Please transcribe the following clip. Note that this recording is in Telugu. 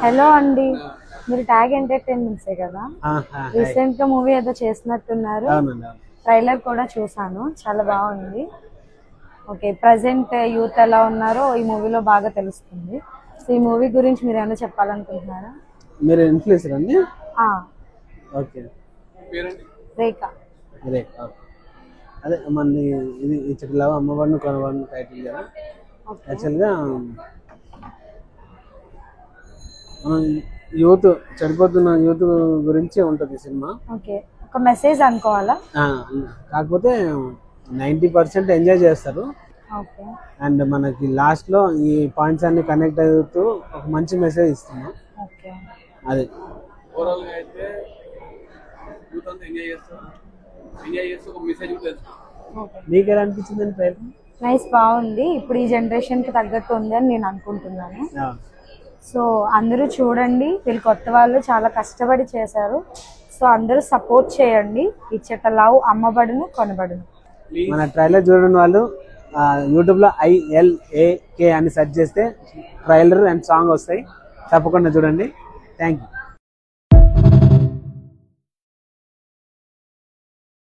హలో అండి, మీరు ట్యాగ్ ఎంటర్టైన్మెంట్సే కదా? రీసెంట్ గా మూవీ ఏదో చేసినట్టున్నారు, ట్రైలర్ కూడా చూసాను, చాలా బాగుంది. ఓకే, ప్రజెంట్ యూత్ ఎలా ఉన్నారో ఈ మూవీలో బాగా తెలుస్తుంది. సో ఈ మూవీ గురించి మీరు ఏమైనా చెప్పాలనుకుంటున్నారా? మీరు ఇన్ఫ్లుయెన్సర్ అండి? ఓకే, రేఖా. అదే మన ఇది ఇచ్చటిలా అమ్మవారిని కొనవాడిని టైటిల్ కదా. యాక్చువల్గా మనం యూత్ చెడిపోతున్న యూత్ గురించి ఉంటుంది సినిమా. ఓకే, ఒక మెసేజ్ అనుకోవాలా? కాకపోతే 90% ఎంజాయ్ చేస్తారు. అండ్ మనకి లాస్ట్ లో ఈ పాయింట్స్ అన్ని కనెక్ట్ అవుతూ ఒక మంచి మెసేజ్ ఇస్తున్నాం. అది మీకు ఎలా అనిపించింది? నైస్, బాగుంది. ఇప్పుడు ఈ జనరేషన్ కి తగ్గట్టు ఉంది అని నేను అనుకుంటున్నాను. సో అందరూ చూడండి, వీళ్ళు కొత్త వాళ్ళు చాలా కష్టపడి చేశారు. సో అందరూ సపోర్ట్ చేయండి. ఇచ్చట లవ్ అమ్మబడును కొనబడును. మన ట్రైలర్ చూడని వాళ్ళు యూట్యూబ్ లో ILAK అని సెర్చ్ చేస్తే ట్రైలర్ అండ్ సాంగ్ వస్తాయి, తప్పకుండా చూడండి. Thank you.